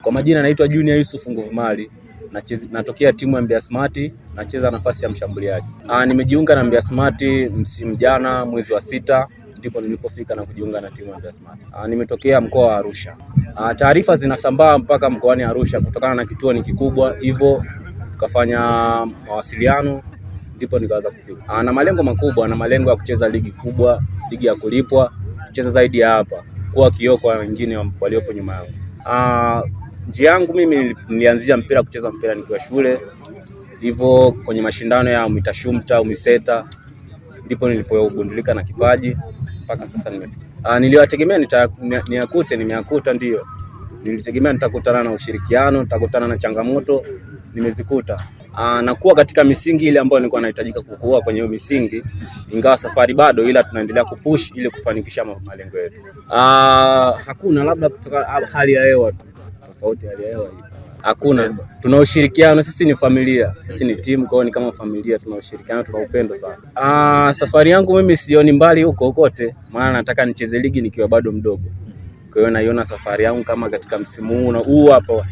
Kwa majina naitwa Junior Yusuf Nguvumali. Natokea timu ya Mbeya Smart, nacheza nafasi ya mshambuliaji. Nimejiunga na Mbeya Smart msimu jana mwezi wa 6, ndipo nilipofika na kujiunga na timu ya Mbeya Smart. Nimetokea mkoa wa Arusha. Taarifa zinasambaa mpaka mkoani Arusha kutokana na kituo ni kikubwa, hivyo tukafanya mawasiliano ndipo nikaanza kufika. Na malengo makubwa, na malengo ya kucheza ligi kubwa, ligi ya kulipwa, kucheza zaidi ya hapa, kuwa kioo kwa wengine waliopo nyuma yangu. Njia yangu mimi nilianzia kucheza mpira nikiwa shule. Hivyo kwenye mashindano ya UMITASHUMTA, UMISETA ndipo nilipogundulika na kipaji mpaka sasa nimefika. Niliwategemea nimeyakuta ndio. Nilitegemea nitakutana na ushirikiano, nitakutana na changamoto, nimezikuta. Na kuwa katika misingi ile ambayo nilikuwa nahitajika kukua kwenye hiyo misingi, ingawa safari bado, ila tunaendelea kupush ili kufanikisha malengo yetu. Hakuna labda kutoka hali ya hewa tu. Tofauti hali ya hewa hii. Hakuna. Tuna ushirikiano, sisi ni familia. Sisi ni timu, kwa hiyo ni kama familia, tuna ushirikiano, tuna upendo sana. Safari yangu mimi sioni mbali huko kote, maana nataka nicheze ligi nikiwa bado mdogo. Kwa hiyo naiona safari yangu kama katika msimu huu hapa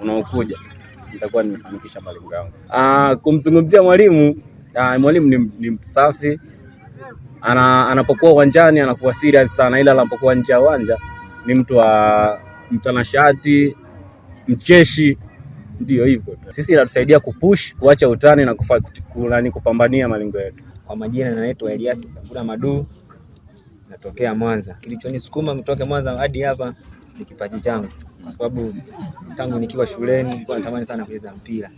unaokuja nitakuwa nimefanikisha malengo yangu. Kumzungumzia mwalimu, mwalimu ni mtu safi. Anapokuwa uwanjani anakuwa serious sana, ila anapokuwa nje ya uwanja ni mtu wa mtanashati, mcheshi, ndio hivyo. Sisi inatusaidia kupush, kuacha utani na kupambania malengo yetu. Kwa majina naitwa Elias Sabura Madu, natokea Mwanza. Kilichonisukuma kutoka Mwanza hadi hapa ni kipaji changu, kwa sababu tangu nikiwa shuleni nilikuwa natamani sana kucheza mpira.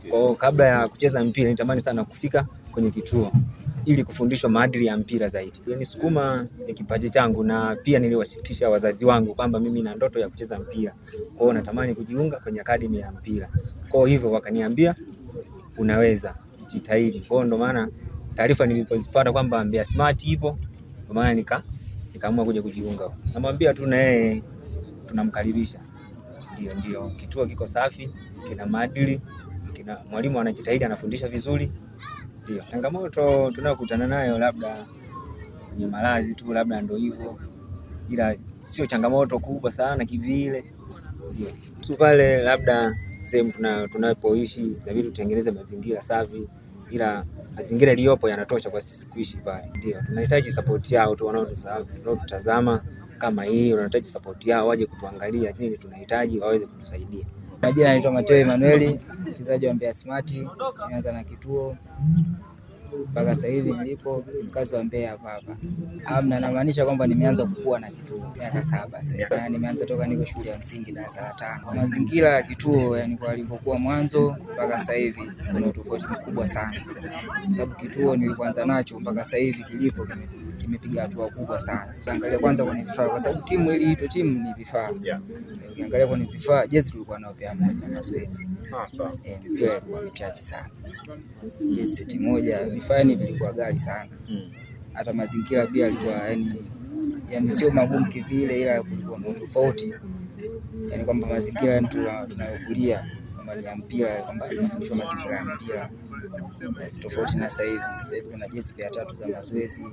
Kwa hiyo kabla ya kucheza mpira nilitamani sana kufika kwenye kituo ili kufundishwa maadili ya mpira zaidi. Nisukuma ni kipaji changu, na pia niliwashirikisha wazazi wangu kwamba mimi na ndoto ya kucheza mpira. Kwa hiyo natamani kujiunga kwenye akademi ya mpira. Kwa hivyo wakaniambia unaweza, jitahidi. Kwa hiyo ndo maana taarifa nilipozipata kwamba Mbeya Smart ipo, ndo maana nikaamua kuja kujiunga. Namwambia tu na yeye tunamkaribisha. Ndio kituo kiko safi, kina maadili, kina mwalimu anajitahidi, anafundisha vizuri. Ndio changamoto tunayokutana nayo labda ni malazi tu, labda ndio hivyo, ila sio changamoto kubwa sana kivile. Ndio tu pale labda sehemu tunapoishi inabidi tutengeneze mazingira safi, ila mazingira yaliyopo yanatosha kwa sisi kuishi pale. Ndio tunahitaji support yao tu, wanaotutazama kama hii, wanahitaji support yao, waje kutuangalia nini tunahitaji, waweze kutusaidia. Majina naitwa Mateo Emmanuel, mchezaji wa Mbeya Smart. Nimeanza na kituo mpaka sasa hivi nilipo, mkazi wa Mbeya hapa. Namaanisha kwamba nimeanza kukua na kituo miaka 7 sasa. Nimeanza toka niko shule ya msingi darasa la 5. Mazingira ya kituo yani kwa alipokuwa mwanzo mpaka sasa hivi kuna tofauti mkubwa sana. Sababu kituo nilipoanza nacho mpaka sasa hivi kilipo kimepiga hatua kubwa sana. Ukiangalia kwanza kwenye vifaa, kwa sababu timu ili ito timu ni vifaa. Ukiangalia kwenye vifaa, jezi tulikuwa nao pia moja mazoezi. Sawa. Mpira ilikuwa michache sana. Jezi seti moja, vifaa ni vilikuwa ghali sana. Hata mazingira pia yalikuwa yani sio magumu kivile, ila kulikuwa na tofauti. Yani kwamba mazingira tunayokulia ya mpira, kwamba tunafundishwa mazingira ya mpira tofauti na sasa hivi. Sasa hivi kuna jezi pia 3 za mazoezi,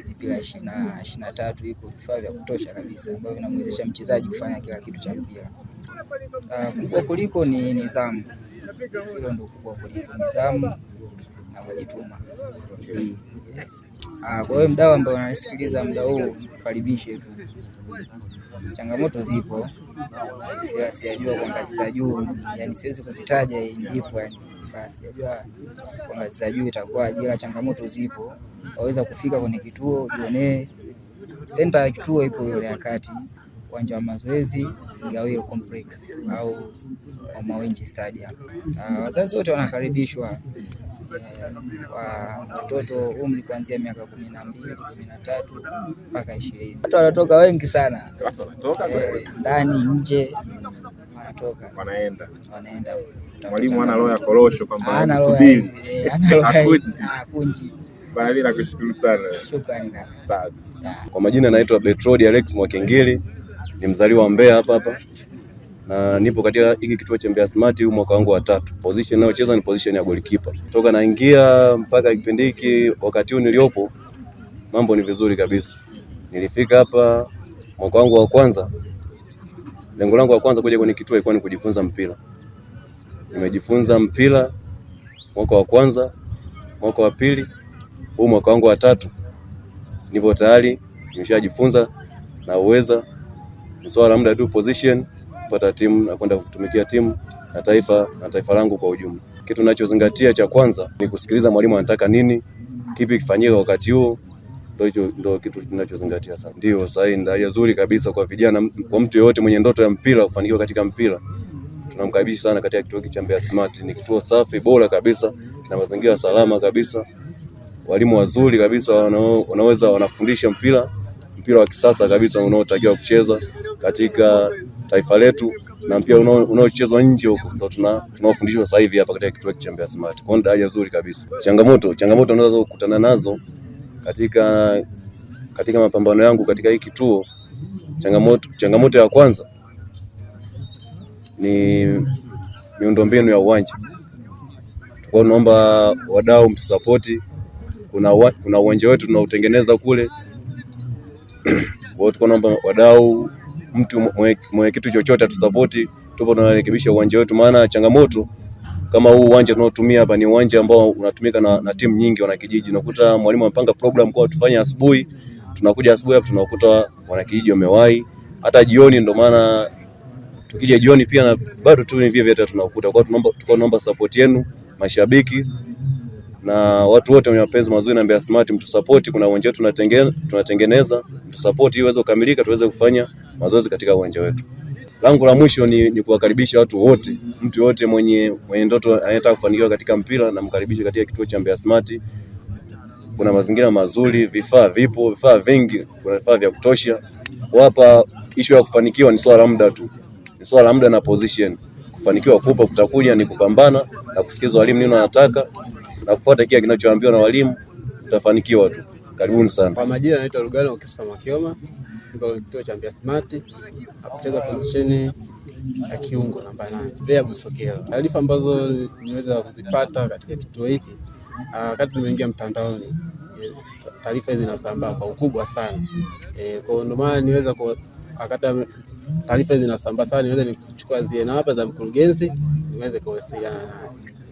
mipira 23 iko, vifaa vya kutosha kabisa ambavyo vinamwezesha mchezaji kufanya kila kitu cha mpira. Kubwa kuliko ni nidhamu. Hilo ndio kubwa kuliko nidhamu na kujituma. Yes. Kwa hiyo mdau ambao unanisikiliza muda huu, karibishe tu. Changamoto zipo, sijajua kwa ngazi za juu, yani siwezi kuzitaja ndipo yani basi sijajua kwa ngazi za juu itakuwa, ila changamoto zipo. Waweza kufika kwenye kituo, uone center ya kituo ipo ile ya kati, uwanja wa mazoezi Zingawiro Complex au Mawenji Stadium. Wazazi wote wanakaribishwa, watoto umri kuanzia miaka 12, 13 mpaka 20. Watu wanatoka wengi sana. Ndani nje wanaenda. Mwalimu ana roho ya korosho kwamba anasubiri. Kunji. Bana, mimi nakushukuru sana. Shukrani sana. Kwa majina naitwa Betrodi Alex Mwakengeli, ni mzaliwa wa Mbeya hapa. Na nipo katika hiki kituo cha Mbeya Smart huu mwaka wangu wa 3. Position ninayocheza ni position ya goalkeeper. Toka naingia mpaka kipindi hiki, wakati huu niliopo, mambo ni vizuri kabisa. Nilifika hapa mwaka wangu wa kwanza Lengo langu la kwanza kuja kwenye kituo ilikuwa ni kujifunza mpira. Nimejifunza mpira mwaka wa kwanza, mwaka wa pili, huu mwaka wangu wa 3. Nipo tayari, nimeshajifunza na uweza. Ni swala la muda tu, position, kupata timu na kwenda kutumikia timu na taifa langu kwa ujumla. Kitu ninachozingatia cha kwanza ni kusikiliza mwalimu anataka nini, kipi kifanyike wakati huo. Ndio kitu ninachozingatia sana. Ndio sahihi, ndio nzuri kabisa kwa vijana, kwa mtu yeyote mwenye ndoto ya mpira kufanikiwa katika mpira. Tunamkaribisha sana katika kituo cha Mbeya Smart. Ni kituo safi, bora kabisa, na mazingira salama kabisa. Walimu wazuri kabisa wanaweza wanafundisha mpira wa kisasa kabisa unaotakiwa kucheza katika taifa letu, na pia unaochezwa nje huko ndio tunaofundishwa sasa hivi hapa katika kituo cha Mbeya Smart. Kwa ndio nzuri kabisa. Changamoto unaweza kukutana nazo katika mapambano yangu katika hii kituo. Changamoto ya kwanza ni miundombinu ya uwanja. Kwa naomba wadau mtusapoti. Kuna uwanja wetu tunautengeneza kule. Kwa hiyo naomba wadau, mtu mwenye kitu chochote atusapoti, tupo tunarekebisha uwanja wetu, maana changamoto kama huu uwanja tunaotumia hapa ni uwanja ambao unatumika na timu nyingi wanakijiji. Unakuta mwalimu amepanga program kwa tufanye asubuhi, tunakuja asubuhi hapa tunakuta wanakijiji wamewahi, hata jioni. Ndio maana tukija jioni pia na bado tu ni vile tunakuta. Kwa hiyo tunaomba support yenu mashabiki na watu wote wenye mapenzi mazuri na Mbeya Smart, mtusupport. Kuna uwanja wetu tunatengeneza, mtusupport ili uweze kukamilika, tuweze kufanya mazoezi katika uwanja wetu. Langu la mwisho ni kuwakaribisha watu wote, mtu yote mwenye ndoto anataka kufanikiwa katika mpira, na mkaribishe katika kituo cha Mbeya Smart. Kuna mazingira mazuri, vifaa vingi, kuna vifaa vya kutosha. Hapa issue ya kufanikiwa ni swala la muda tu. Ni swala la muda na position. Kufanikiwa kupo kutakuja ni kupambana na kusikiza walimu nini wanataka na kufuata kile kinachoambiwa na walimu, utafanikiwa tu. Karibuni sana. Kwa majina naitwa Lugalo Okisa Mwakioma. Niko kituo cha Mbeya Smart. Nacheza position ya kiungo namba 8. Bea Busokelo. Taarifa ambazo niweza kuzipata katika kituo hiki wakati nimeingia mtandaoni, taarifa hizi zinasambaa kwa ukubwa sana. Kwa ndio maana niweza wakati taarifa hizi zinasambaa sana, niweza nichukua zile namba za mkurugenzi niweze kuwasiliana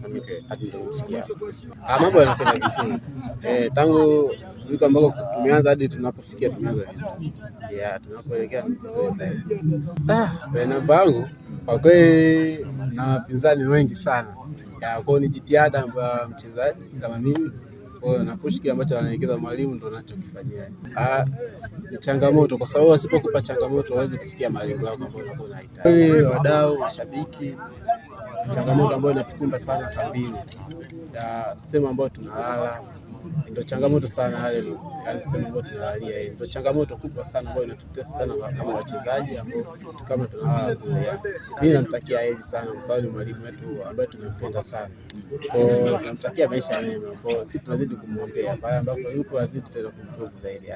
na mimi hadi ndio kufikia. Mambo yanakwenda vizuri. Tangu wiki ambako tumeanza hadi tunapofikia tumeanza vizuri. Tunapoelekea vizuri zaidi. Namba yangu kwa kweli na wapinzani wengi sana. Kwa ni jitihada ambayo mchezaji kama mimi kwa na push kile ambacho anaelekeza mwalimu ndio anachokifanyia. Ni changamoto kwa sababu asipokupa changamoto huwezi kufikia malengo yako ambayo unakuwa unahitaji. Wadau, mashabiki, changamoto ambayo inatukumba sana kambini. Sema ambayo tunalala ndio changamoto sana hali sema ambayo tunalalia. Ndio changamoto kubwa sana ambayo inatutesa sana kama wachezaji ambao kama tunalala kule. Mimi namtakia heri sana kwa sababu ni mwalimu wetu ambaye tunampenda sana. Kwa tunamtakia maisha mema. Kwa sisi tunazidi kumwombea pale ambapo yuko azidi tena kumprove zaidi.